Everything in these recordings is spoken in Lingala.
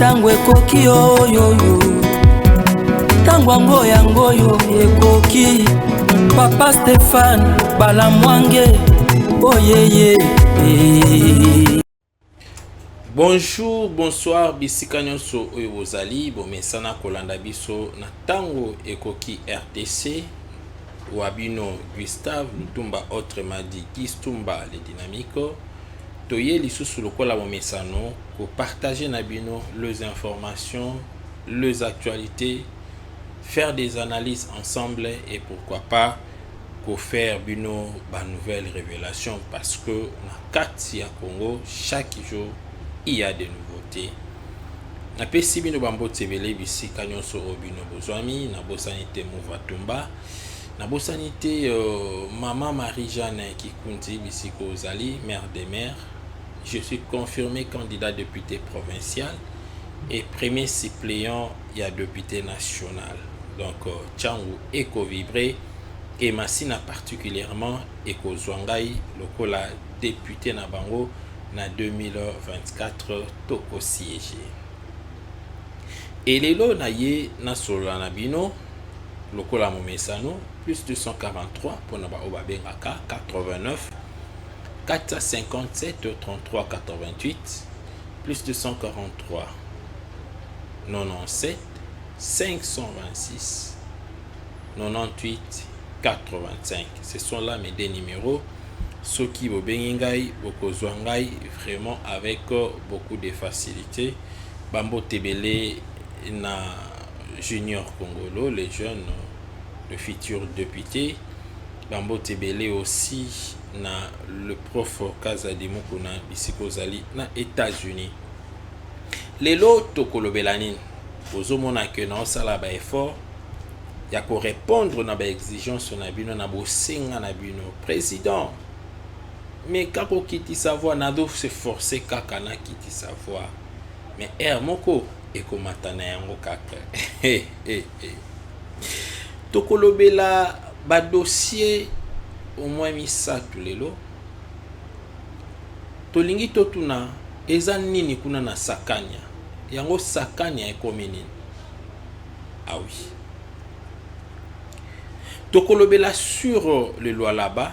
tango ekoki oyoyo tango yango yo ekoki Papa Stéphane Balamwange oyeye. Bonjour, bonsoir, bisika nyonso oyo bozali bomesana kolanda biso na tango ekoki RTC Wabino Gustave Ntumba autrement dit Kistumba les dynamiques toye lisusu lokola bomesano ko partager na bino les informations, les actualités, faire des analyses ensemble et pourquoi pas ko faire bino ba nouvelles révélations parce que na kati ya Congo chaque jour il y a des nouveautés. Na pesi bino bambo tebele bisika nyonso obino bozwami na bosanité Mouvatumba na bosanité maman Marie-Jeanne Kikundi bisiko ozali mère des mères. Je suis confirmé candidat député provincial et premier suppléant il y a député national. Donc Tchangu Eko Vibré et Massina particulièrement Eko Zwangai lokola député na bango na 2024 toko siégé. Et lelo na ye na solo na bino lokola momesano plus 243 pour na ba obabengaka 89 457 33 88 plus 243 97 526 98 85. Ce sont là mes deux numéros. Ceux qui vous bengai, beaucoup zwangai, vraiment avec beaucoup de facilité. Bambo Tebele na Junior Congolo, les jeunes, le futur député. Bambo Tebele aussi na le prof Kazadi Mukuna Bisikozali na États-Unis. Lelo tokolobelanin. Ozomona que na osala ba effort ya ko répondre na ba exigence na bino na bosenga na bino président. Mais kako kiti savoir na do se forcer kaka na kiti savoir. Mais moko ekomatana yango kaka. Tokolobela ba dossier au moins misatu lelo. Tolingi totuna eza nini kuna na sakanya. Yango sakanya ekomi nini? Ah oui. Tokolobela sur le loi là-bas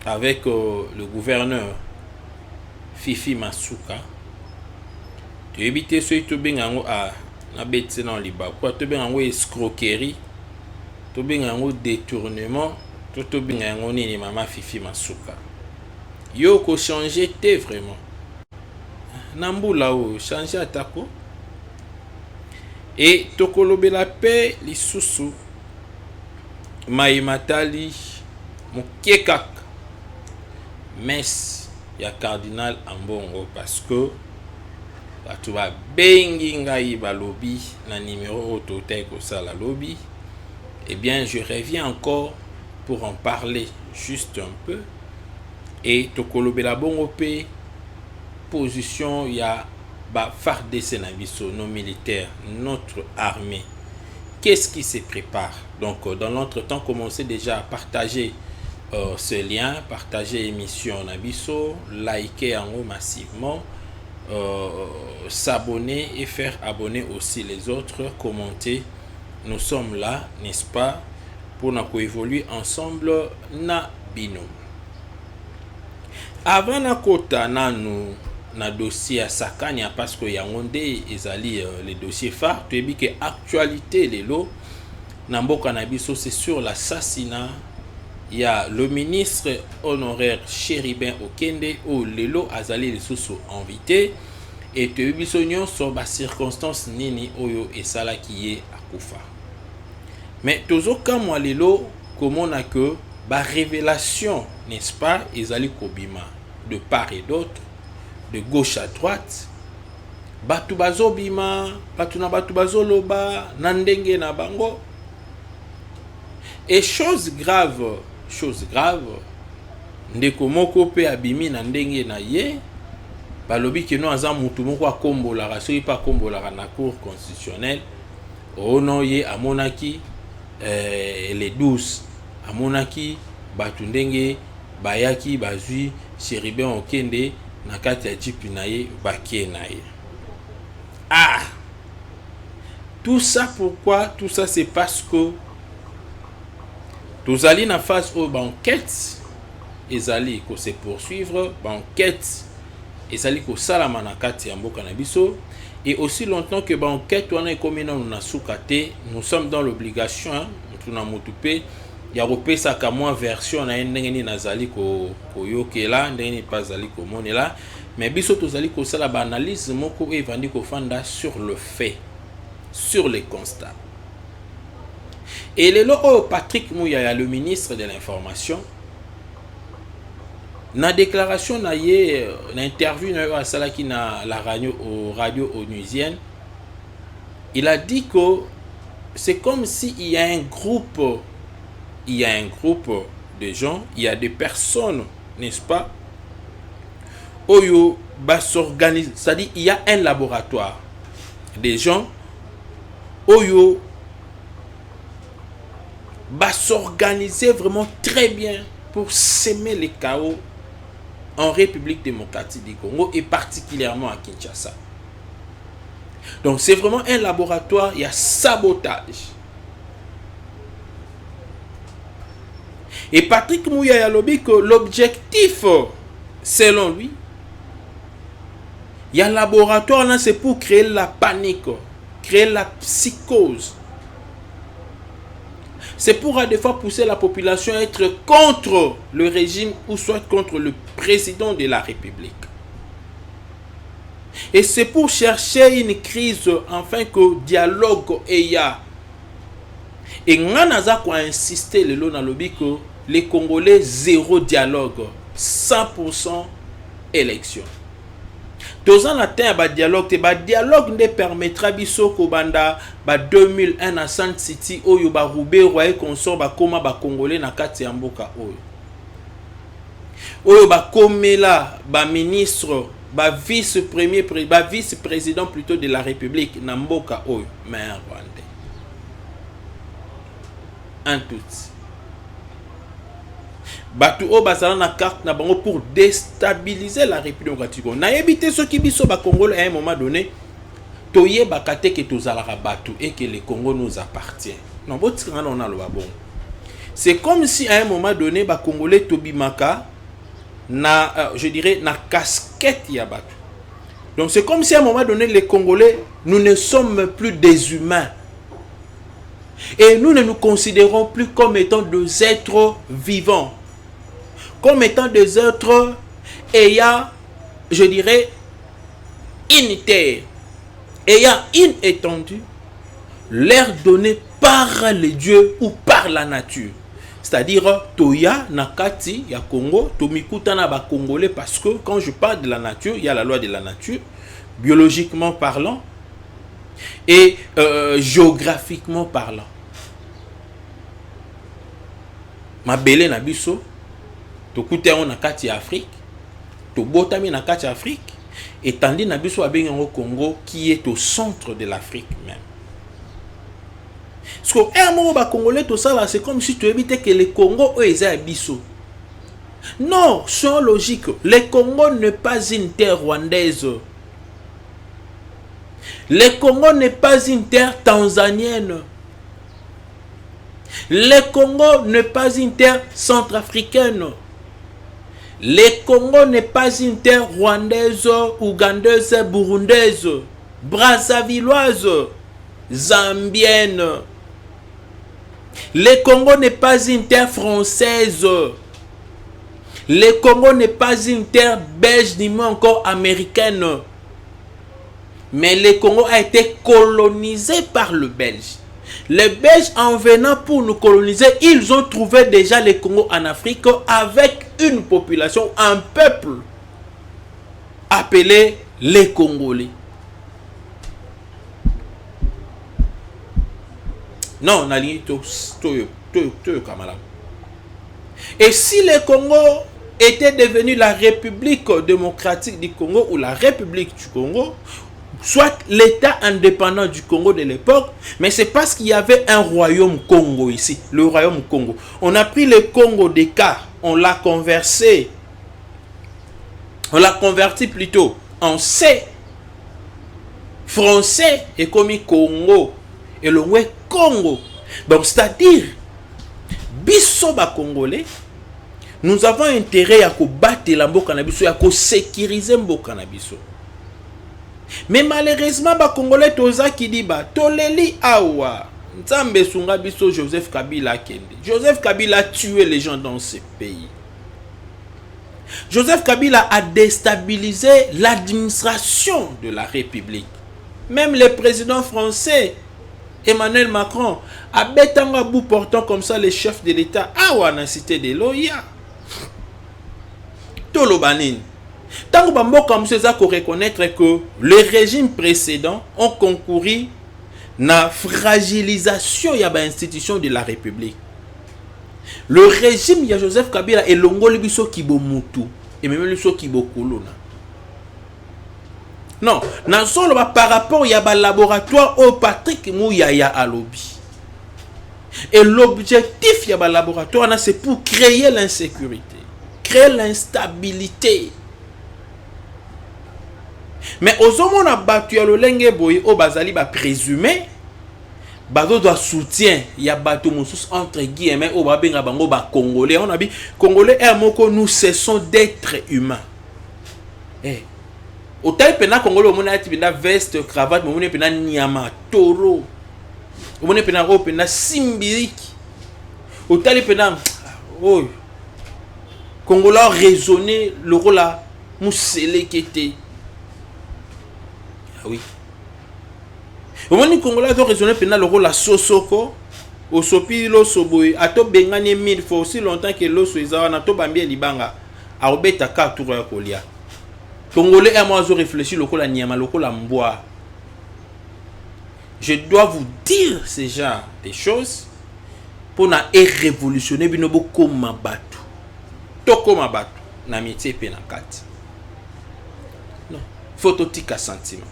avec le gouverneur Fifi Masuka. Tu éviter ce to bengango a na betse na liba. Quoi to bengango escroquerie, to bengango détournement, to bengango nini mama Fifi Masuka. Yo ko changer te vraiment. Nambula o changer atako. Et tokolobela pe lisusu Maimatali Mukekak Mess ya cardinal Ambongo parce que tu vas bengi ngai ba lobby na numéro autotek au sala lobby. Eh bien je reviens encore pour en parler juste un peu et tokolobela bongo pe position ya ba FARDC na biso nos militaires, notre armée. Qu'est-ce qui se prépare? Donc, dans l'entretemps, commencez déjà à partager ce lien, partager l'émission Nabiso, liker en haut massivement, s'abonner et faire abonner aussi les autres, commenter. Nous sommes là, n'est-ce pas, pour nous évoluer ensemble na bino. Avant na kota na nous na dossier à Sakanya parce que yangonde ezali les dossiers phares tu ebi que actualité lelo na mboka na biso c'est sur l'assassinat. Il y a le ministre honoraire Chéribin Okende ou lelo azali lisusu invité et tu ebi so nyonso ba circonstances nini oyo esala kiye akufa. Mais tozoka moi lelo comment na que ba révélation n'est-ce pas ezali kobima de part et d'autre, de gauche à droite, batu bazobima, batu na batu bazoloba, nandenge na bango. Et chose grave, ndeko moko pe abimi na ndenge na ye, balobi ke no aza mutu moko akombola, soki pa kombola na cour constitutionnelle, ono ye amonaki les 12, amonaki batu ndenge bayaki bazui Chéribin Okende na kati ya jipi na ye bakie na ye. Ah, tout ça pourquoi? Tout ça c'est parce que tous allons en face aux banquettes, ils allaient se poursuivre, banquettes, ils allaient que salamanakati en bokanabiso. Et aussi longtemps que banquette on est comme nous sommes dans l'obligation, nous avons moutupé, il y a repé ça comme moi version na ndengeni nazali ko yokela ndengeni pas zali ko monela, mais biso tous allons que ça la analyse moko et vandi ko fanda sur le fait, sur les constats. Et le Patrick Mouyaya, le ministre de l'information, na déclaration na ye na interview na à Salaki na la radio onusienne, il a dit que c'est comme si il y a un groupe de gens, il y a des personnes, n'est-ce pas, oyo ba s'organise, c'est-à-dire il y a un laboratoire des gens oyo va s'organiser vraiment très bien pour semer les chaos en République démocratique du Congo et particulièrement à Kinshasa. Donc c'est vraiment un laboratoire, il y a sabotage. Et Patrick Mouyaya lobi que l'objectif, selon lui, il y a un laboratoire là, c'est pour créer la panique, créer la psychose. C'est pour à des fois pousser la population à être contre le régime ou soit contre le président de la République. Et c'est pour chercher une crise afin que dialogue y a. Et Nganaza a insisté le long lobby que les Congolais zéro dialogue, 100% élection. Tous en atteint ba dialogue ne permettra biso ko banda ba 2001 à San City oyo ba roubé roye consort ba koma ba congolais na kati ya mboka oyo ba komela ba ministre ba vice-président plutôt de la République na mboka oyo mais rwandais en tout. Batu o basala na carte na bango pour déstabiliser la République démocratique. Na éviter ceux qui biso ba Congolais à un moment donné toye bakate que tozalaka batu et que le Congo nous appartient. Non, botikanga on a le bon. C'est comme si à un moment donné ba Congolais tobimaka na je dirais na casquette ya batu. Donc c'est comme si à un moment donné les Congolais nous ne sommes plus des humains. Et nous ne nous considérons plus comme étant des êtres vivants. Comme étant des êtres ayant, je dirais, une terre, ayant une étendue, l'air donné par les dieux ou par la nature. C'est-à-dire, Toya, Nakati, ya Congo, Tomikuta na ba Congolais, parce que quand je parle de la nature, il y a la loi de la nature, biologiquement parlant, et géographiquement parlant. Ma belle nabiso, tokute on na kati Afrique, to botami na kati Afrique, et tandis nabiso abengo Congo qui est au centre de l'Afrique même. Parce que un moment ba Congolais tout ça là, c'est comme si tu évitais que le Congo est abisso. Non, c'est logique. Le Congo n'est pas une terre rwandaise. Le Congo n'est pas une terre tanzanienne. Le Congo n'est pas une terre centrafricaine. Le Congo n'est pas une terre rwandaise, ougandaise, burundaise, brazzavilloise, zambienne. Le Congo n'est pas une terre française. Le Congo n'est pas une terre belge, ni même encore américaine. Mais le Congo a été colonisé par le Belge. Les Belges, en venant pour nous coloniser, ils ont trouvé déjà le Congo en Afrique avec une population, un peuple appelé les Congolais. Non, on a lié tout camarade. Et si le Congo était devenu la République démocratique du Congo ou la République du Congo, soit l'État indépendant du Congo de l'époque, mais c'est parce qu'il y avait un royaume Congo ici, le royaume Congo. On a pris le Congo d'Eka, on l'a converti plutôt en C, français et comme Congo et le Congo. Donc c'est-à-dire biso ba congolais nous avons intérêt à combattre la mboka na biso, à sécuriser mboka na biso. Mais malheureusement ba congolais toza ki di ba toleli awa nzambe sunga biso Joseph Kabila kende. Joseph Kabila a tué les gens dans ce pays. Joseph Kabila a déstabilisé l'administration de la République. Même le président français Emmanuel Macron a betanga bout portant comme ça les chefs de l'État awa na cité de Loya. Tolobanine. Tant que Bamboka Mousseza ko reconnaître que le régime précédent ont concouru na fragilisation ya ba institution de la République. Le régime ya Joseph Kabila et longoli biso kibomutu et même biso kibokolona. Non, nan solo par rapport ya ba laboratoire au Patrick Mouyaya alobi. Et l'objectif ya ba laboratoire c'est pour créer l'insécurité, créer l'instabilité. Mais aux hommes on a battu à l'olenge boy au bazali ba présumé bazo doit soutien ya bato moussous entre guillemets au babenga bango ba congolais. On a dit congolais est moko nous cessons d'être humains. Eh au tel pena congolais on a pena veste cravate on a pena nyama taureau on a pena ro pena simbiriki au tel pena oh congolais raisonner le rôle là moussele kete. Ah oui. Au moment où Congolais ont raisonné pendant le rôle à Sosoko, au Sopi Losoboy, à to bengane 1000 fois aussi longtemps que l'osso est na to bambie libanga, à obeta ka tour ya kolia. Congolais et moi ont réfléchi le rôle à Niama, le rôle à Mboa. Je dois vous dire ce genre de choses pour na révolutionner binobo comme batu. To comme batu na métier penakati. Non, phototique à sentiment.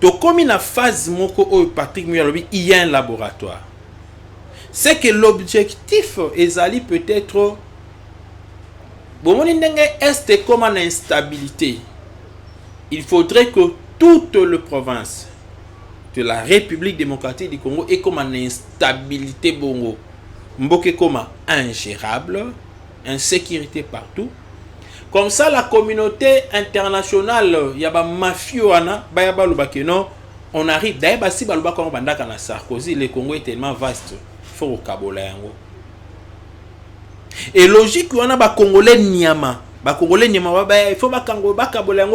Donc, comme il y a une phase où Patrick Mouyalobi, il y a un laboratoire. C'est que l'objectif est peut-être bon, est comme une instabilité. Il faudrait que toute la province de la République démocratique du Congo ait comme une instabilité bongo. Mboke comme ingérable, insécurité partout. Comme ça, la communauté internationale, il y a des mafieux, on arrive. D'ailleurs, si Sarkozy, le Congo est tellement vaste, il faut au Kabola. Et logique, on a des Congolais Niama. Les Congolais Niama, il faut que Kabola,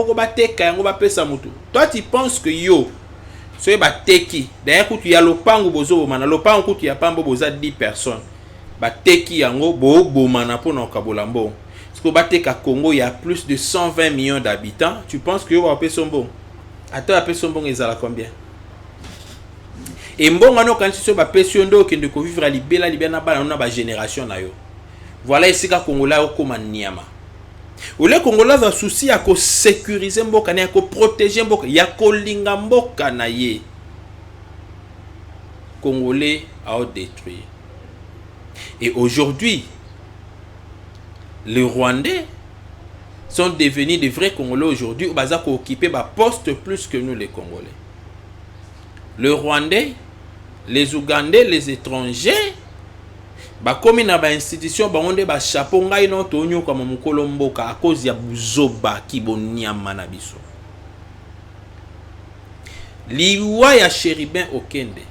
toi, tu penses que yo, c'est un teki. D'ailleurs, il y a le pango bozo, le pango, il y a pas 10 personnes. Teki yango, bo mana pour nos Kabolambo. Au Congo, il y a plus de 120 millions d'habitants. Tu penses que vous avez son bon? Attends, appelle son bon, ils ont combien? Et bon, quand tu as pression d'eau qui ne peut vivre à Libéla, on a une génération. Voilà ici que Congolais ont comme Niama. Ou les Congolais ont souci à sécuriser Mboka, à protéger Mboka, il y a Kolinga Mboka naye. Congolais ont détruit. Et aujourd'hui, les Rwandais sont devenus des vrais Congolais aujourd'hui où ils ont occupé des postes plus que nous les Congolais. Les Rwandais, les Ougandais, les étrangers, comme dans les institutions, ils ont des chapeaux comme Mukolomboka à cause de Buzoba qui boniama na biso. L'Iwa ya Chéribin Okende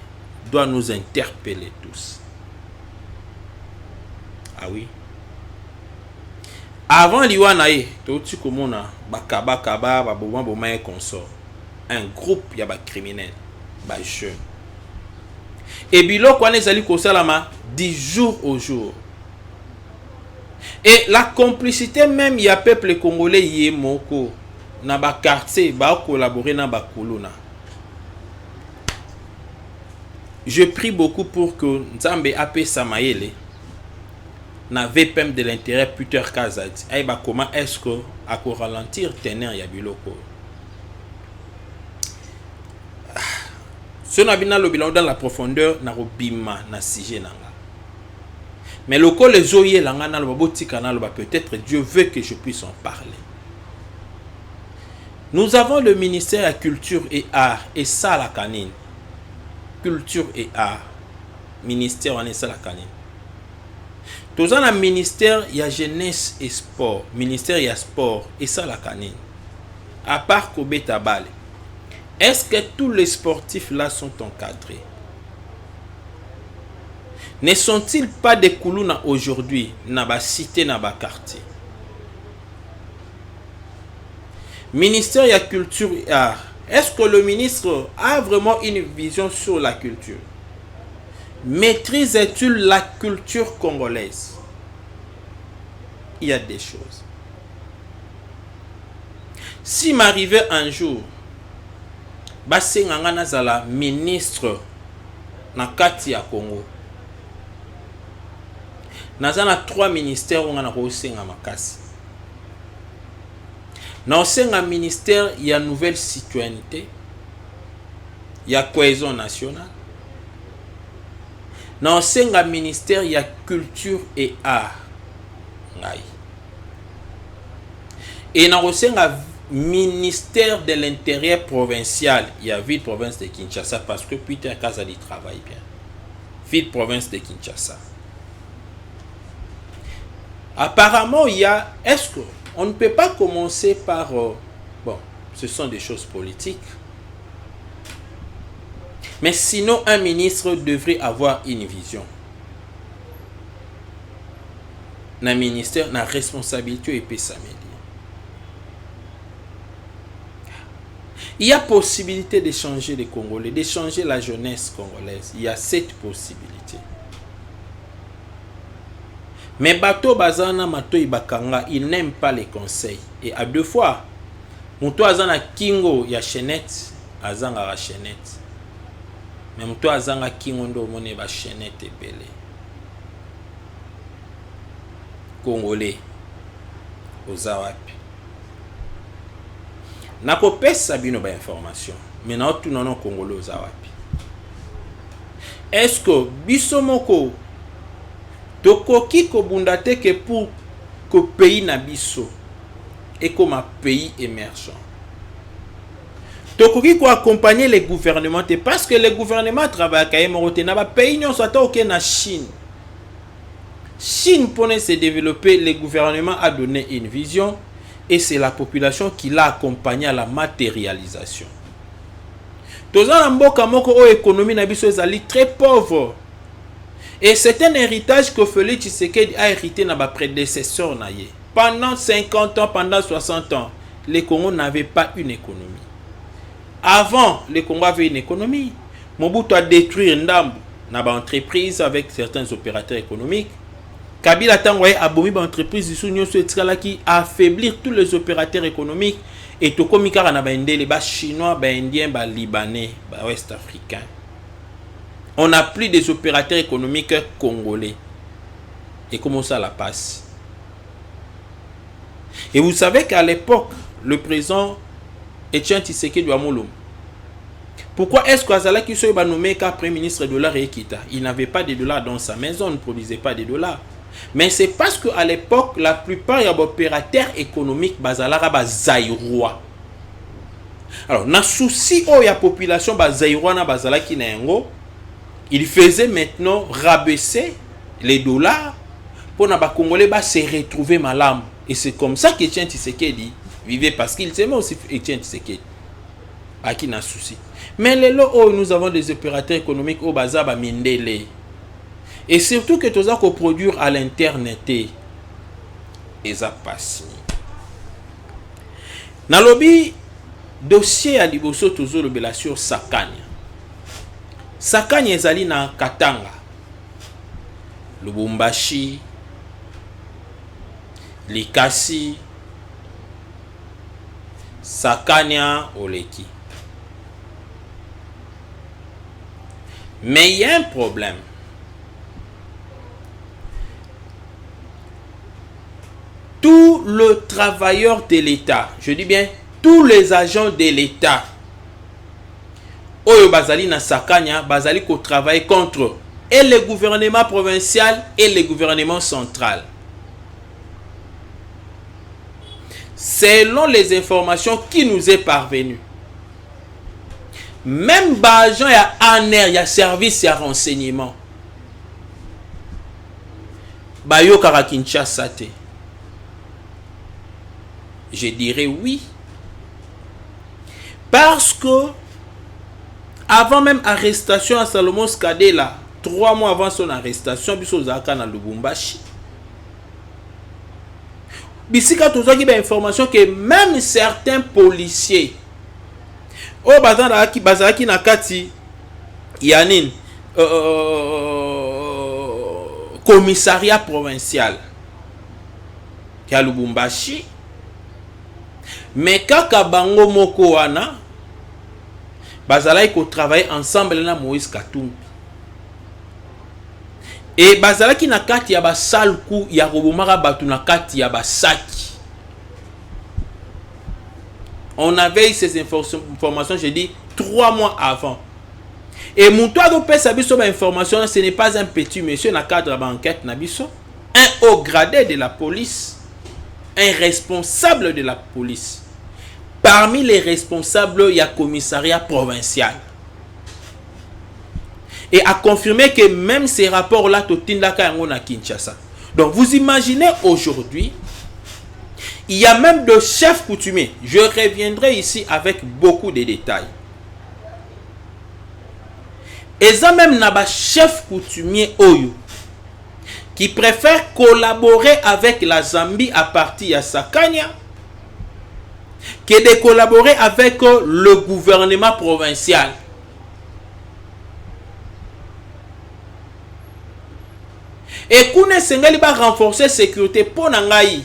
doit nous interpeller tous. Ah oui. Avant l'Iwanae, un groupe y a des criminels, des jeunes. Et bilo quoi les ali kosalama 10 jours au jour. Et la complicité même y a peuple congolais y moko na ba quartier ba collaborer na ba kolona. Je prie beaucoup pour que Nzambe ape Samayele na VPM de l'intérêt Peter Kazadi. Aïba comment est-ce que à ko ralentir tenir ya biloko. Ce nabina le bilan dans la profondeur na robima na sujet nanga. Mais le col les oye langa na le boti canal peut-être Dieu veut que je puisse en parler. Nous avons le ministère de la Culture et Art, et ça la canine. Culture et Art. Ministère, on est ça la canine. Tous en a ministère, il y a jeunesse et sport. Ministère, il y a sport, et ça la canine. À part Kobe Tabale. Est-ce que tous les sportifs là sont encadrés? Ne sont-ils pas des koulouna aujourd'hui, na ba cité, na ba quartier? Ministère de la Culture et Art. Est-ce que le ministre a vraiment une vision sur la culture? Maîtrise-t-il la culture congolaise? Il y a des choses. Si m'arrivait un jour, Basse Nganga Zala, ministre na kati ya Congo, nazana 3 ministères où on a reçu un makasi. Dans un ministère, il y a nouvelle citoyenneté, il y a cohésion nationale. Dans un ministère, il y a culture et art. Et dans un ministère de l'intérieur provincial, il y a ville province de Kinshasa parce que Peter Kazali travaille bien. Ville province de Kinshasa. Apparemment, il y a... Est-ce que on ne peut pas commencer par... bon, ce sont des choses politiques. Mais sinon, un ministre devrait avoir une vision. Un ministère, une responsabilité et peut s'améliorer. Il y a possibilité de changer les Congolais, de changer la jeunesse congolaise. Il y a cette possibilité. Mais Bato Bazana Mato Ibakanga, il n'aime pas les conseils. Et à 2 fois, Mouto Azana Kingo ya Chenette, Azanga la Chenette. Mais Mouto Azanga Kingo ndo mone ba Chenette et Belé. Congolais, Ozawapi. Nako pesa bino ba information. Mais na tout non Congolais Ozawapi. Est-ce que Bisomoko tokoki kobundate que pour que pays na biso et comme un pays émergent. Tokoki ko accompagner les gouvernements parce que les gouvernements travaillent quand même na ba pays non soit OK na Chine. Chine pour se développer, le gouvernement a donné une vision et c'est la population qui l'a accompagné à la matérialisation. Tozana mboka moko o économie na biso ezali très pauvre. Et c'est un héritage que Félix Tshisekedi a hérité dans ses prédécesseurs. Pendant 50 ans, pendant 60 ans, le Congo n'avait pas une économie. Avant, le Congo avait une économie. Mobutu a détruit Ndambu dans l'entreprise avec certains opérateurs économiques. Kabila a envoyé abomi l'entreprise qui a affaibli tous les opérateurs économiques. Et tout comme il y a les Chinois, les Indiens, les Libanais, les Ouest-Africains. On n'a plus des opérateurs économiques congolais. Et comment ça la passe? Et vous savez qu'à l'époque, le président Etienne Tshisekedi Amolom, pourquoi est-ce qu'Azala qui soit nommé comme Premier ministre de dollars et Ekita? Il n'avait pas de dollars dans sa maison, on ne produisait pas de dollars. Mais c'est parce qu'à l'époque, la plupart des opérateurs économiques bazalara bazaïrois. Alors, na souci où il y a population bazaïrois na bazala qui n'a ngo, il faisait maintenant rabaisser les dollars pour que les Congolais se retrouver malades. Et c'est comme ça qu'Etienne Tshisekedi vivait parce qu'il s'aimait aussi Etienne Tshisekedi. À qui n'a souci. Mais les lots où nous avons des opérateurs économiques au bazaba mindele. Et surtout que tout ça qu'on produit à l'internet et ça passe. Dans le lobby dossier à Liboso toujours le bela sur Sakanya. Sakanya ezali na Katanga, Lubumbashi, Likasi, Sakanya Oleki. Mais il y a un problème. Tous les travailleurs de l'État, je dis bien tous les agents de l'État, Oyo Bazali na Sakanya, Bazali ko travaille contre et le gouvernement provincial et le gouvernement central. selon les informations qui nous est parvenues, même bagent il y a ANR, il y a service, il y a renseignement. Bayo kara Kinshasa te. Je dirais oui. Parce que avant même arrestation à Salomon Skadela, 3 mois avant son arrestation, biso zaka na Lubumbashi. Bisika tozaki ba information que même certains policiers o bazaki na kati yanin commissariat provincial ya Lubumbashi, mais kaka bango moko wana bazalaki ko travailler ensemble na Moïse Katumbi, et bazalaki na kati ya basalku ya kobomaka batu na kati ya basaki. On avait eu ces informations, je dis 3 mois avant. Et mon toit de paix, information, ce n'est pas un petit monsieur dans le cadre de l'enquête, un haut gradé de la police, un responsable de la police. Parmi les responsables, il y a le commissariat provincial. Et a confirmé que même ces rapports-là, à Kinshasa. Donc vous imaginez aujourd'hui, il y a même de chefs coutumiers. Je reviendrai ici avec beaucoup de détails. Et ça même n'a pas chef coutumier Oyo qui préfère collaborer avec la Zambie à partir de Sakanya que de collaborer avec le gouvernement provincial. Et qu'on a renforcer la sécurité pour Nangaï.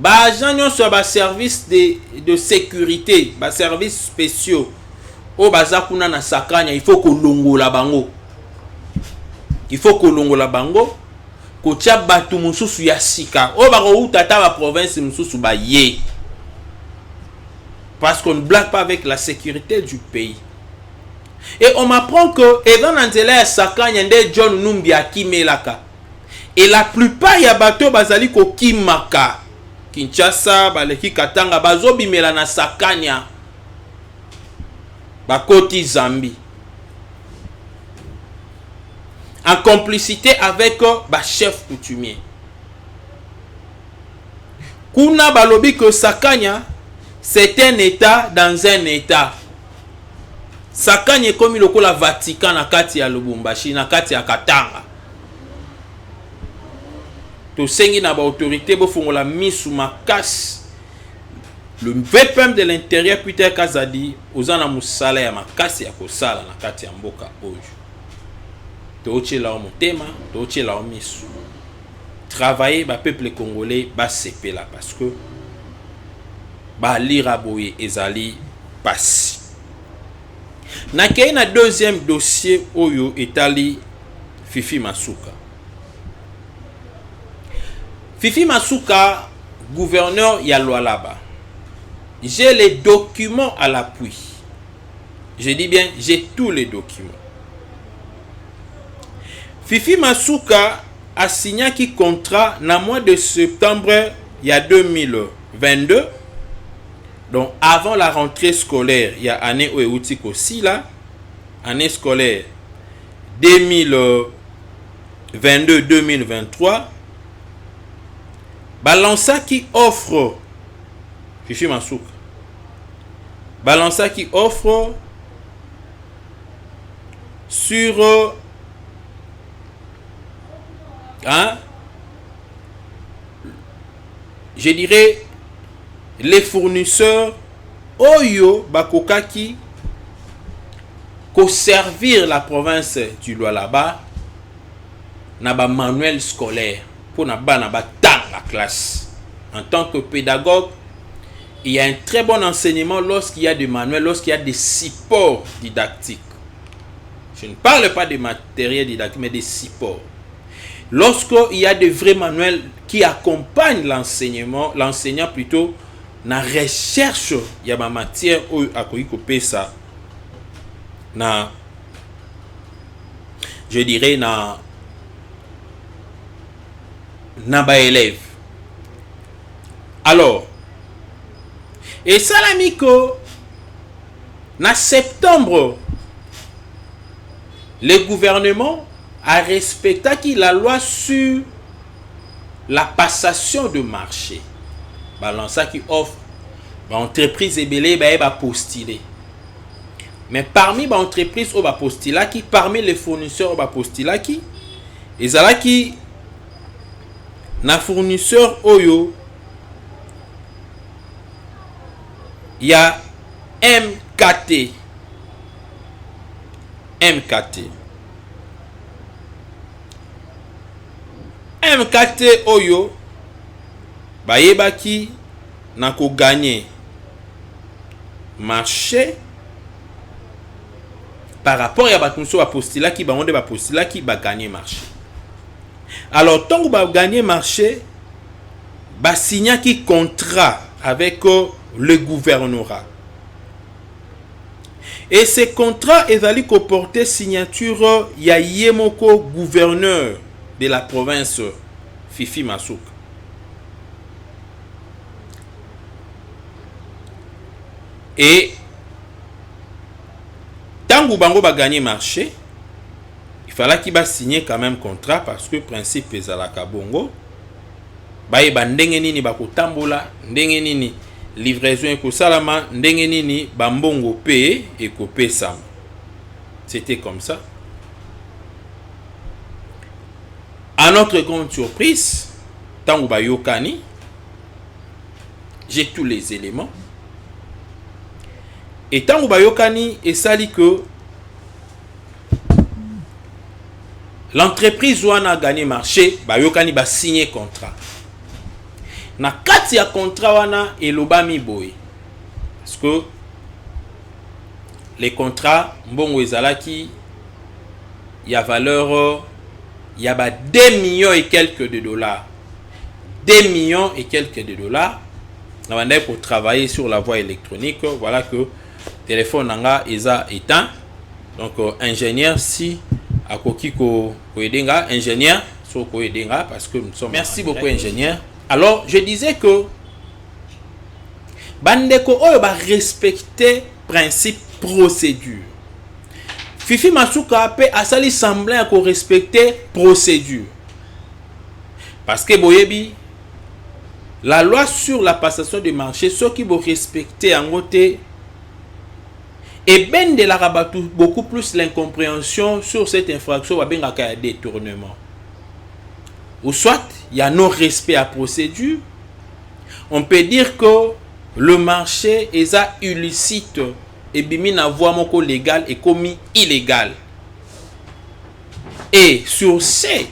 Agents sur le service de sécurité, les services spéciaux. Au bazakuna na Sakanya, il faut que longola bango. Il faut que longola bango. Ko tia batu mususu ya sika. O bako utata ba province mususu ba ye. Parce qu'on ne blague pas avec la sécurité du pays. Et on m'apprend que Evan Angela ya Sakanya nde John Numbi akimelaka. Et la plupart ya bato bazali ko kimaka. Kinshasa, baleki Katanga, bazobi mela na Sakanya. Bakoti Zambie. En complicité avec chef coutumier. Kuna balobi que Sakanya, c'est un état dans un état. Sakanya est comme le Vatican na kati ya Lubumbashi, na kati ya Katanga. To sengi na ba autorité bo fongola misu makasi. Le vrai peuple de l'intérieur Peter Kazadi ozana musala ya makasi ya kosala na kati ya mboka oyo. Toche la motema, toche la misu. Travailler ba peuple congolais ba sepela parce que ba lira boye ezali pasi. Na kei na deuxième dossier oyo etali Fifi Masuka. Fifi Masuka, gouverneur ya Lualaba. J'ai les documents à l'appui. Je dis bien, j'ai tous les documents. Fifi Masuka a signé un contrat dans le mois de septembre il y a 2022. Donc avant la rentrée scolaire, il y a année où est aussi là, année scolaire 2022-2023. Balança qui offre Fifi Masuka. Balança qui offre sur je dirais les fournisseurs Oyo Bakokaki ko servir la province du Lualaba na ba manuel scolaire pour na ba la classe. En tant que pédagogue, il y a un très bon enseignement lorsqu'il y a des manuels, lorsqu'il y a des supports didactiques. Je ne parle pas de matériel didactique, mais des supports. Lorsqu'il y a de vrais manuels qui accompagnent l'enseignement, l'enseignant plutôt, na recherche, il y a ma matière où à couper ça. Na, je dirais na ba élève. Alors, et ça l'amico, en septembre, le gouvernement a respecté la loi sur la passation de marché. Balance qui offre l'entreprise est belé va postuler. Mais parmi les entreprises qui va postuler qui parmi les fournisseurs qui va postuler qui et ça qui na fournisseur oyo il y a MKT oyo bayebaki na ko gagner marché par rapport à batunso ba postila qui ba onde ba postila qui ba gagner marché. Alors tant que ba gagner marché ba signer qui contrat avec le gouvernorat. Et ces contrats ils allaient comporter signature ya yemoko gouverneur de la province Fifi Masuka. Et tant que bango va gagner marché, il fallait qu'il va signer quand même contrat parce que principe est à la kabongo. Baye bandenge nini bakotambola, ndenge nini livraison eko salama, ndenge nini bambongo paye et kopé sam. C'était comme ça. À notre grande surprise, tant que bayokani, j'ai tous les éléments. Et tant que bayokani et sali que l'entreprise ouana a gagné marché, bayokani ba signé contrat. Na kati ya contrat wana elobami boy. Parce que les contrats mbongo ezalaki ya valeur il y a 2 millions et quelques de dollars. 2 millions et quelques de dollars. On va pour travailler sur la voie électronique. Voilà que téléphone nanga eza éteint. Donc ingénieur si à koki ko edenga ingénieur so ko edenga parce que nous sommes. Merci beaucoup ingénieur. Alors je disais que bandeko oyo ba respecter principe procédure. Fifi Masuka peut asali semblant à respecter procédure. Parce que boyebi la loi sur la passation de marché, ceux qui vont respecter en côté et ben de la rabatou beaucoup plus l'incompréhension sur cette infraction va bien un détournement. Ou soit il y a non respect à procédure. On peut dire que le marché est illicite et bimina voie moko légal et commis illégal. Et sur ces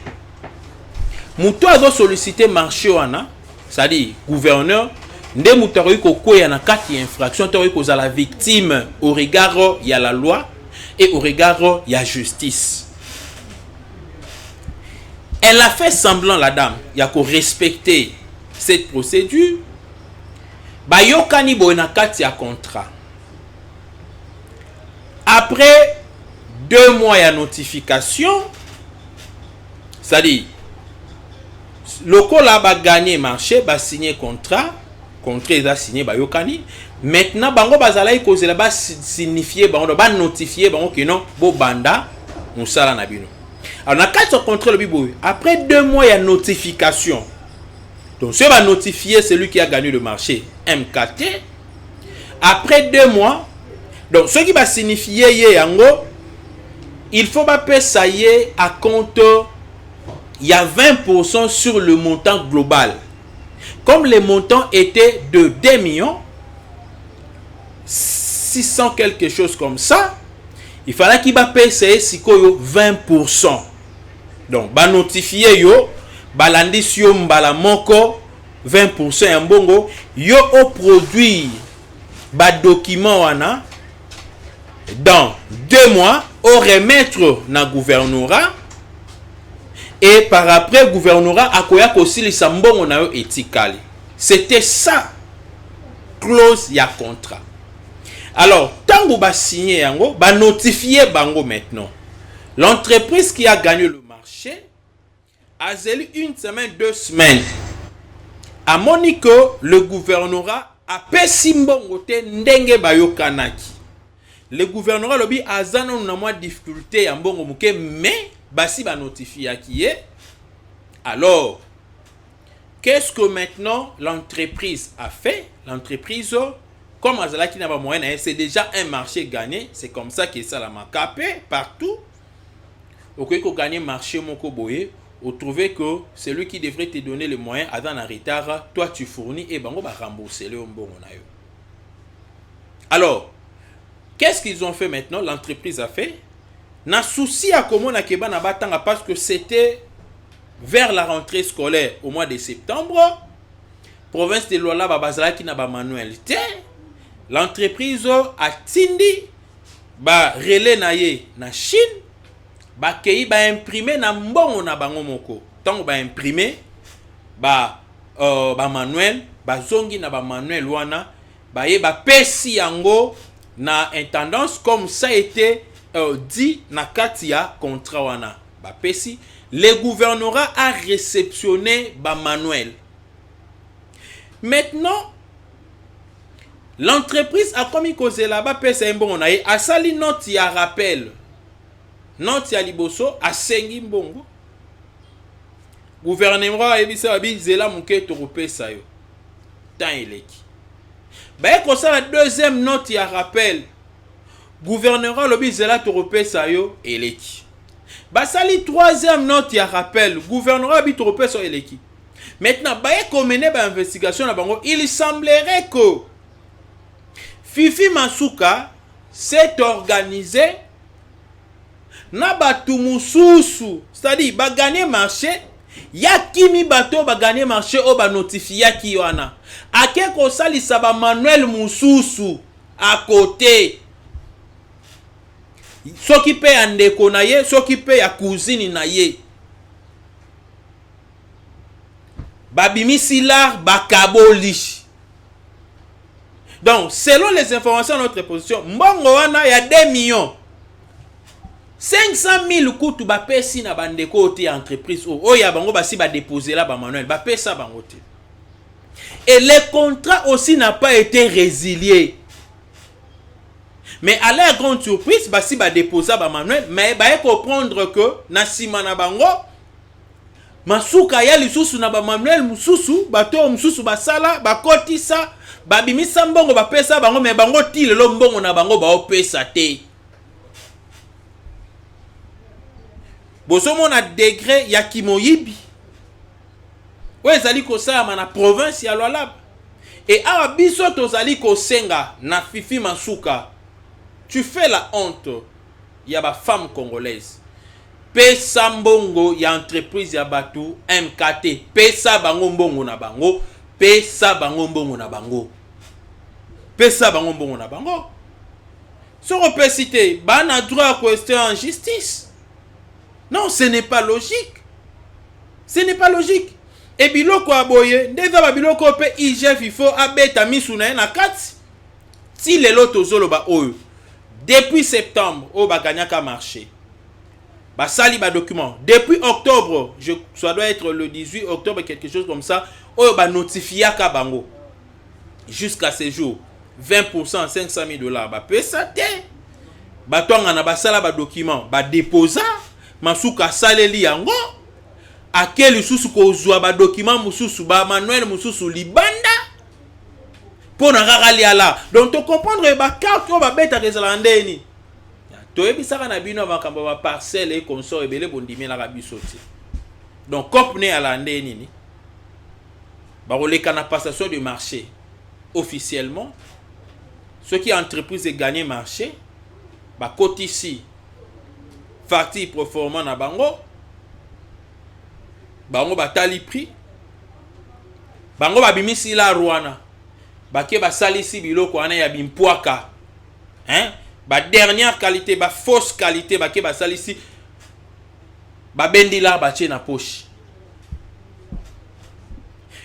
mouto a sollicité marché wana, c'est-à-dire gouverneur nde mutaro ko koya na kati infraction to ko za la victime au regard il y a la loi et au regard il y a justice. Elle a fait semblant la dame, il y a ko respecter cette procédure. Ba yokani bo na kati ya contrat. Après 2 mois de notification, c'est-à-dire, le là va gagner marché, va signer contrat est signé ba yokani. Maintenant, bango bazala ikoze la ba signifier bango ba notifier bango que non bo banda musala na bino. Alors na carte contrat le bibo. Après 2 mois de notification. Donc ce va notifier celui qui a gagné le marché MKT. Après 2 mois, donc ce qui va signifier yango, il faut pas payer ça y est à compte il y a 20% sur le montant global. Comme le montant était de 2 millions 600 quelque chose comme ça, il fallait qu'il va payer ça sikoyo 20%. Donc ba notifier yo balandi sio mbala moko 20% ya mbongo yo au produit ba document wana dans 2 mois au remettre na gouvernorat et par après gouvernorat akoya kosilisa mbongo na yo etikali. C'était ça clause ya contrat. Alors tango ba signer yango ba notifier bango maintenant. L'entreprise qui a gagné le marché a zéli 1 semaine 2 semaines amoni que le gouvernorat apesi mbongo te ndenge bayokanaki. Le gouvernorat lobi azana na mwa difficulté ya mbongo muke, mais basi ba notifiaki ye. Alors, qu'est-ce que maintenant l'entreprise a fait? L'entreprise, comme azalaki na ba moyen, c'est déjà un marché gagné. C'est comme ça que ça la macapé partout. Au cas où gagner marché moko boye, vous trouvez que celui qui devrait te donner les moyens avant un retard, toi tu fournis et bango va rembourser le mbongo na yo. Alors, qu'est-ce qu'ils ont fait maintenant? L'entreprise a fait. Na souci à comment na keba na batanga parce que c'était vers la rentrée scolaire au mois de septembre. Province de Luala babazala qui na ba manualité. L'entreprise a tindi ba relais na ye na Chine. Ba kei ba imprimer na mbongo na bango moko. Tant ba imprimer ba manuel, ba zongi na ba manuel wana, ba ye ba pesi yango na intendance comme ça a été dit na katia contrat wana. Ba pesi, le gouvernorat a réceptionné ba manuel. Maintenant, l'entreprise a commis cause là-bas pesa mbongo na ye, asali note ya rappel. Note ya liboso asengi mbongo. Gouvernement ebisa bi zela muke toropesa yo. Tant eleki. Ba ko ça la deuxième note ya rappel. Gouvernement lobi zela toropesa yo eleki. Ba sali troisième note ya rappel. Gouvernement bi toropesa yo eleki. Maintenant ba ko mener ba investigation na bango, il semblerait que Fifi Masuka s'est organisé na batu mususu, c'est-à-dire ba gagner marché, ya kimi bato ba gagner marché o ba notifia ki wana. Ake ko salisa ba manuel mususu à côté. Soki pe andeko na ye, soki pe ya cousine na ye. Babimisi lar bakaboli. Donc, selon les informations de notre position, mbongo wana ya 2 millions. 500 000 kutu ba pesi na bandeko te entreprise o ya bango basi ba déposer là ba manuel ba pesa bango te. Et le contrat aussi n'a pas été résilié. Mais à leur grande surprise, basi ba déposer ba manuel, mais ba comprendre que na sima na bango masuka ya lisusu na ba manuel mususu bato mususu basala bakotisa babimisa mbongo ba pesa bango, mais bango ti lelo mbongo na bango ba opesa te. Bosomo na degré ya kimoyibi. Oye zali ko sa na province ya Lualaba. Et awa biso tozali ko senga na Fifi Masuka. Tu fais la honte ya ba femme congolaise. Pesa mbongo ya entreprise ya batu MKT. Pesa bango mbongo na bango. Pesa bango mbongo na bango. Pesa bango mbongo na bango. So repesité, ba na droit à question en justice. Non, ce n'est pas logique. Ce n'est pas logique. Et biloko aboye, ndeza ba biloko pe IGF il faut abeta misuna na kati. Si les lotos zoloba oyo. Depuis septembre, o ba gagna marché. Ba sali ba document. Depuis octobre, ça doit être le 18 octobre quelque chose comme ça, o ba notifia ka bango. Jusqu'à ce jour, 20% $500 000 ba pesa te. Ba tonga na ba sala ba document, ba déposa. Masuka saleli yango akeli susu ko zwa ba document mususu ba manuel mususu libanda pona rarali ala. Donc to comprendre ba carte ko ba beta rezala ndeni to ebisaka na bino makambo ba parcelle et consort ebele bondimi la biso ti. Donc kopne ala ndeni ni ba roleka na passation de marché officiellement. Ce qui entreprise est gagné marché ba côté ici parti proformant na bango batali prix bango babimisi la Rwanda bake basalisi biloko wana ya bimpwaka ba dernière qualité ba fausse qualité bake basalisi babendi la batie na poche.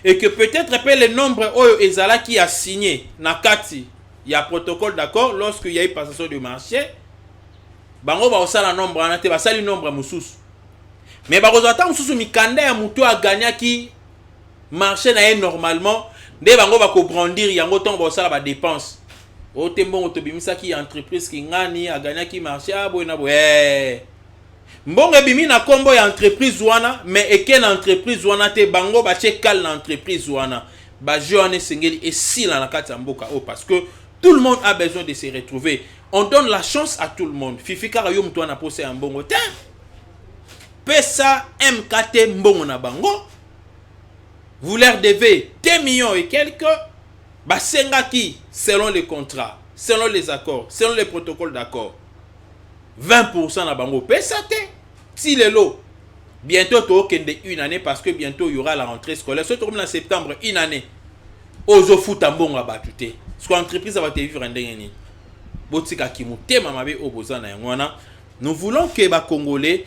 Et que peut-être le nombre oyo ezala qui a signé na kati ya protocole d'accord lorsque il y a eu passation de marché. Bango ba osala nombre ana te basali nombre mususu. Mais ba kozata mususu mikanda ya mutu a gagna ki marché na normalement nde bango ba ko brandir yango ton ba sala ba dépense o tembo otobimisa ki entreprise ki ngani a gagner ki marché abo na bo mbongo bimi na kombo ya entreprise wana mais eke na entreprise wana te bango ba chekal na entreprise wana ba jeune sengeli et si na kati ya mboka parce que tout le monde a besoin de se retrouver. On donne la chance à tout le monde. Fifi kara yo mtu anapose un bongo te. Pesa MKT mbongo na bango. Vous leur devez 2 millions et quelques. Ba senga ki selon les contrats, selon les accords, selon les protocoles d'accord. 20% na bango pesa te. Si le lot. Bientôt to kende une année parce que bientôt il y aura la rentrée scolaire. Surtout en septembre, une année. Ozo futa mbongo abatute. Parce que l'entreprise va te vivre en dernier. Nous voulons que les Congolais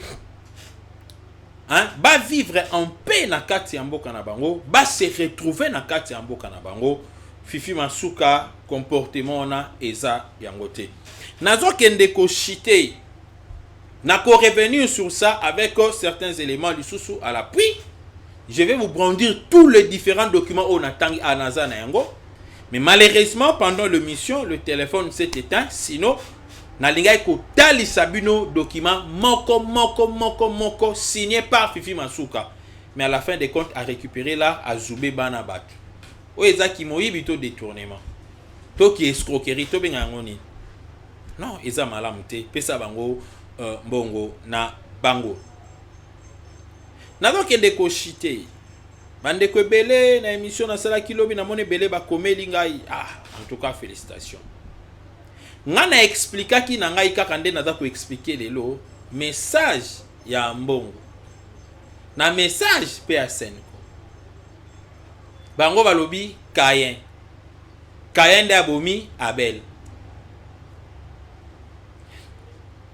va vivre en paix na kati ya mboka na bango, va se retrouver na kati ya mboka na bango. Fifi masuka comportement na eza yangote. Nazo kende ko chiter. Nako revenir sur ça avec certains éléments du sous à l'appui. Je vais vous brandir tous les différents documents on attend à Naza na yango. Mais malheureusement, pendant l'émission, le téléphone s'est éteint. Sinon, nalinga ko tali sabino document moko signé par Fifi Masuka. Mais à la fin des comptes, à récupérer là, à Zoubé Banabat. O ezaki moyi bito détournement. To ki escroquerie, to bengangoni. Non, eza malamute. Pesa bango mbongo na bango. Nado kende ko chité. Bande ko belé na émission na sala kilobi na mone belé ba komeli ngai. En tout cas félicitations. Ngana expliquer ki na ngai kaka nde naza ko expliquer lelo message ya mbongo. Na message pe ya Senko. Bango balobi Kayen. Kayen de abomi Abel.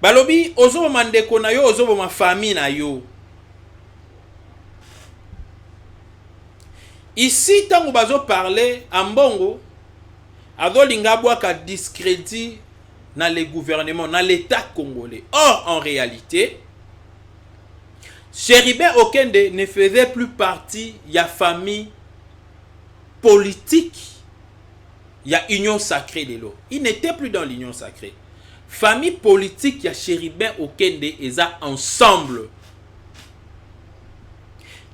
Balobi ozo mandeko na yo ozo ma famille na yo. Ici, tant que bazo parler en mbongo, ado lingabwa ka discrédit dans le gouvernement, dans l'État congolais. Or, en réalité, Chéribin Okende ne faisait plus partie de la famille politique. Il y a union sacrée de l'eau. Il n'était plus dans l'union sacrée. Famille politique, il y a Chéribin Okende et ça ensemble.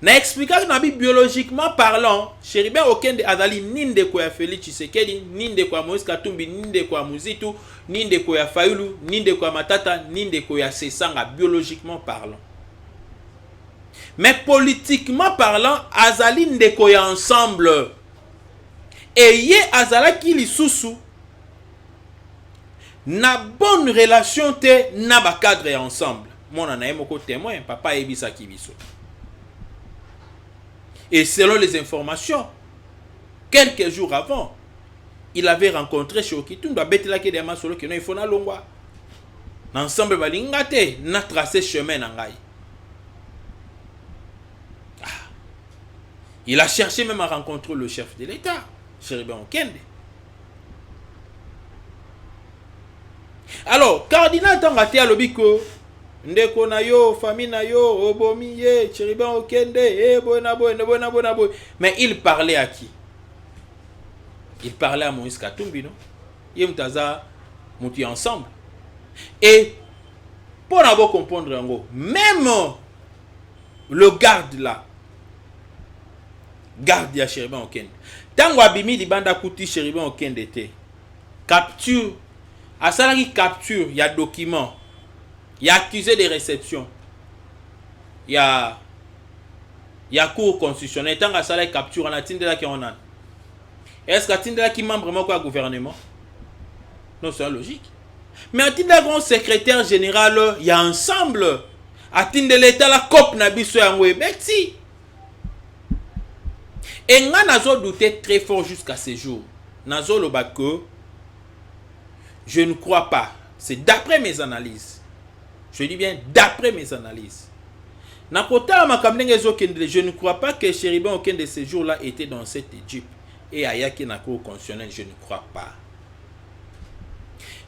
Na expliquer que biologiquement parlant, Chéribin Okende azali ninde ko ya Félix Tshisekedi, ninde ko ya Moïse Katumbi, ninde ko ya Muzitu, ninde ko ya Fayulu, ninde ko ya Matata, ninde ko ya Sesanga biologiquement parlant. Mais politiquement parlant, azali ndeko ya ensemble. Et ye azala ki lisusu na bonne relation te na ba cadre ensemble. Mon anaye moko témoin, papa ebisa kibiso. Et selon les informations, quelques jours avant, il avait rencontré Shokitundu a betela ke dema solo ke no ifona longwa. Ensemble balingate na tracé chemin na ngai. Il a cherché même à rencontrer le chef de l'État, Chéribin Okende. Alors, cardinal Tangate a lobiko ndeko na yo, famille na yo, obomi ye, Chéribin Okende, bona. Mais il parlait à qui? Il parlait à Moïse Katumbi, non? Yemtaza, mouti ensemble. Et pour avoir comprendre en gros, même le garde là, garde ya Chéribin Okende. Tango abimi di banda kuti Chéribin Okende te. Capture, à ça qui capture, il y a document. Il y a accusé de réception. Il y a cour constitutionnelle. Tant que ça la capture, on a tindé là qui on a. Est-ce que tindé là qui membre vraiment quoi gouvernement? Non, c'est logique. Mais à tindé là grand secrétaire général, il y a ensemble. À tindé l'état la cop na biso ya ngwebeti. Et nga nazo douté très fort jusqu'à ce jour. Nazo lobako, je ne crois pas. C'est d'après mes analyses. Je dis bien d'après mes analyses. Je ne crois pas que Chéribin aucun de ces jours-là était dans cette Égypte. Et Ayaki na cour constitutionnelle, je ne crois pas.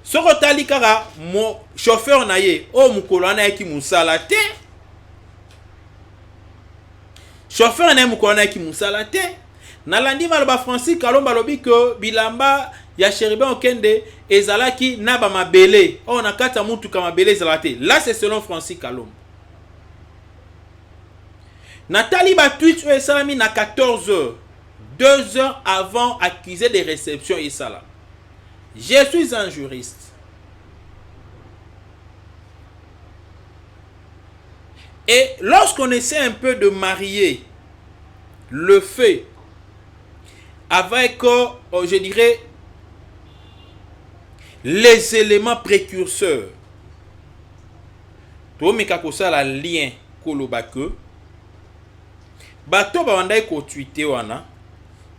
Ce rotali kara, mon chauffeur naye, oh mukolo na ki musala te. chauffeur na mukona ki musala te nalandi maloba Francis Kalomba lobi que bilamba ya Chérubin Okende ezalaki na ba mabele on na kata mutuka mabele ezalate là c'est selon Francis Kalomba. Nathalie Batwitch et Salami na 14 h 2 heures avant accusé de réception et ça là. Je suis un juriste. Et lorsqu'on essaie un peu de marier le fait avec, je dirais, les éléments précurseurs, tout le monde a le lien kolobake bato bawandai ko tweeté wana,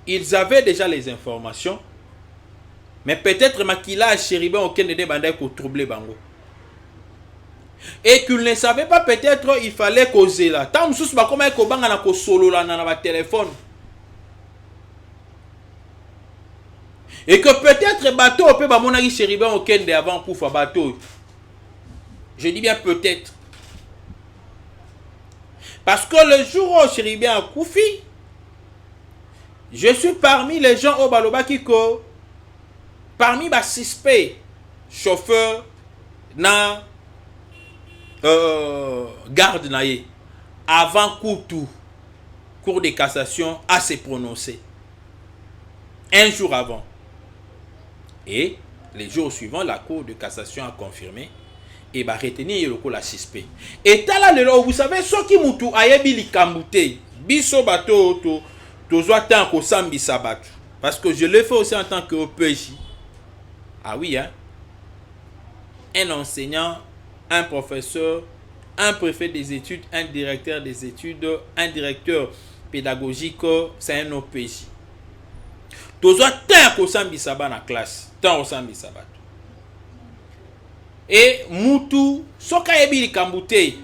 ils avaient déjà les informations, mais peut-être makila Chérubin Okende de bandai ko troubler bango. Et qu'ils ne savaient pas, peut-être il fallait causer là. Tant que ba comment ko banga na ko solo là na ba téléphone. Et que peut-être bateau peut ba monaki Chérubin Okende avant koufa bateau. Je dis bien peut-être. Parce que le jour où Chérubin a koufi, je suis parmi les gens au baloba kiko, parmi les suspects chauffeurs na garde naye avant cour de cassation à se prononcer un jour avant, et les jours suivants la cour de cassation a confirmé et va retenir le la suspect. Et là vous savez ce qui mutu ayebi likambute biso bato to zoata ko sambi sabatu, parce que je le fais aussi en tant que OPJ. Ah oui hein, un enseignant, un professeur, un préfet des études, un directeur des études, un directeur pédagogique, c'est un OPJ. Tozo tant ko sambi sabat na classe, tant ko sambi sabat. Et mutu soka yebi likambute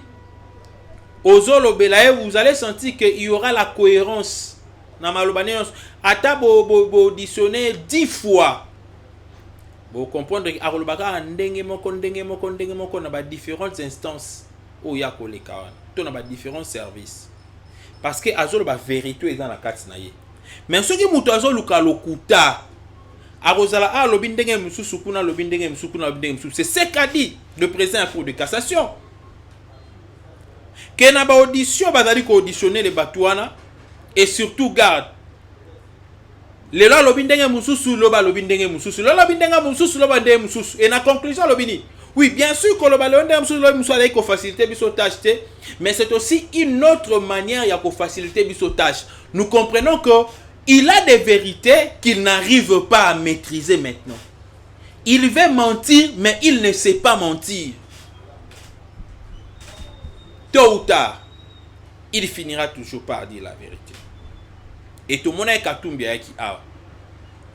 ozolo belaye, vous allez sentir qu'il y aura la cohérence na malobane ata bo auditionner 10 fois. Vous comprenez que arolobaka ndenge moko na ba différentes instances où ya koleka wana to na ba différents services, parce que azolo ba vérité est dans la carte na ye. Mais ce qui mutu azolo ka lokuta arozala lobi ndenge mususu kuna lobi ndenge mususu kuna lobi ndenge mususu, c'est ce qu'a dit le président à cour de cassation que na ba audition bazali ko auditionner les batouana, et surtout garde le lo lobi ndenge mususu loba lobi ndenge mususu lo lobi ndenge mususu loba ndenge mususu, et na conclusion lobi ni oui bien sûr que loba ndenge mususu lobi mususu ala ko faciliter biso tâche, mais c'est aussi une autre manière ya ko faciliter biso tâche. Nous comprenons que il a des vérités qu'il n'arrive pas à maîtriser maintenant. Il veut mentir mais il ne sait pas mentir. Tôt ou tard il finira toujours par dire la vérité. Et tout le monde est Katumbi qui a.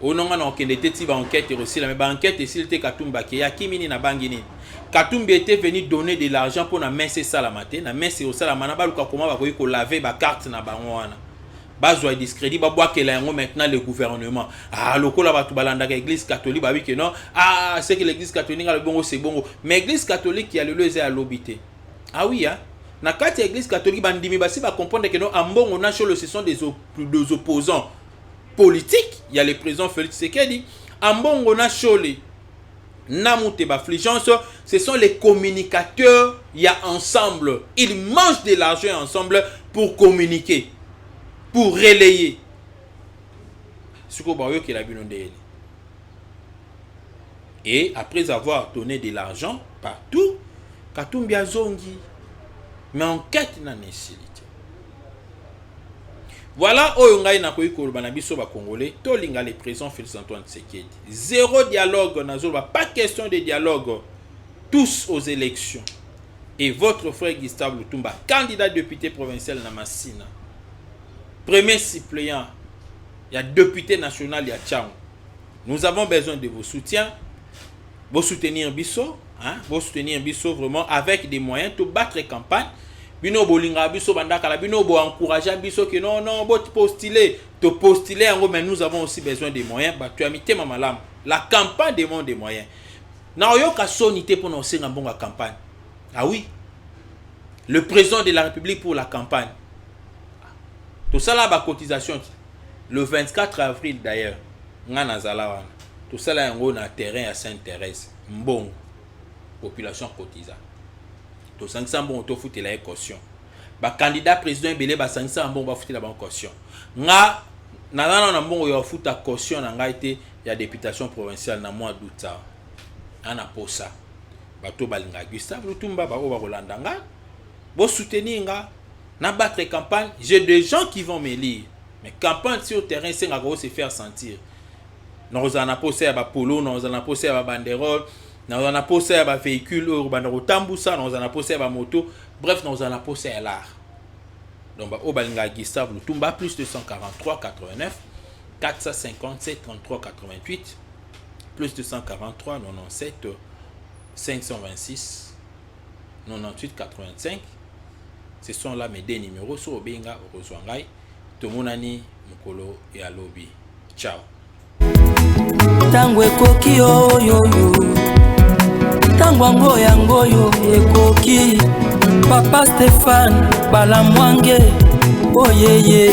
On a une enquête aussi, mais l'enquête est était Katumba qui a Kimini na Bangini. Katumbi était venu donner de l'argent pour na main c'est ça la matin, na main c'est au ça manaba luka comment va ko laver ba carte na banwana. Bazwa discrédit ba bois que là maintenant le gouvernement. Ah lokola ba tubalanda ka église catholique ba oui que non. Ah c'est que l'église catholique a le bongo c'est bongo. Mais l'église catholique qui a le leusé à l'obité. Ah oui hein. Na kati église catholique bandimi basi ba comprendre que non ambongo na ce sont des opposants politiques. Il y a le président Félix Tshisekedi, ambongo na chole namute ba fligence, ce sont les communicateurs, il y a ensemble, ils mangent de l'argent ensemble pour communiquer, pour relayer ce que ba yo ki la binondé. Et après avoir donné de l'argent partout, Katumbi azongi. Mais enquête n'a nécessité. Voilà où on a na koyi kolobana biso ba congolais to linga les président Félix Antoine Tshisekedi. Zéro dialogue nazoba, pas question de dialogue. Tous aux élections. Et votre frère Gustave Lutumba, candidat député provincial na Massina. Premier suppléant, il y a député national, il y a Tchang. Nous avons besoin de vos soutiens. Vous soutenir biso. Hein, vous soutenir biso vraiment avec des moyens to battre campagne. Bino bolinga biso bandaka la bino bo encourager biso que non bo postuler to postuler en gros, mais nous avons aussi besoin des moyens. Bah tu as mis tema malam. La campagne demande des moyens. Na oyoka sonité pour nous senga bonga campagne. Ah oui. Le président de la République pour la campagne. Tout ça là, cotisation. Le 24 avril d'ailleurs, nga nazala wana. Tout ça là, on a un terrain à Sainte-Thérèse. Mbongo. Population cotisa. Tout ça, bon, on fout la caution. Ba candidat président belé ba 500 bon ba fouti la caution. Nga na bon yo futa caution na nga été ya députation provinciale na mois d'août ça. Ana posa. Ba to balinga Gustave Lutumba ba o ba rolanda nga. Bo soutenir nga na battre campagne, j'ai des gens qui vont me lire. Mais campagne sur terrain c'est nga se faire sentir. Nous en a posé à polo, nous en a posé à banderole, nous en a posé à véhicule urbain tamboussa, nous en a posé à moto. Bref, nous en a posé à l'art. Donc, au Balinga Gustave Lutumba, plus de 143 89 457 33 88 plus de 143 97 526 98 85. Ce sont là mes deux numéros. Sur Obenga Rozwangai, Tomonani Mukolo et Alobi. Ciao. Tango ekoki oyoyo tango ngoyo ekoki Papa Stéphane Balamwange oyeye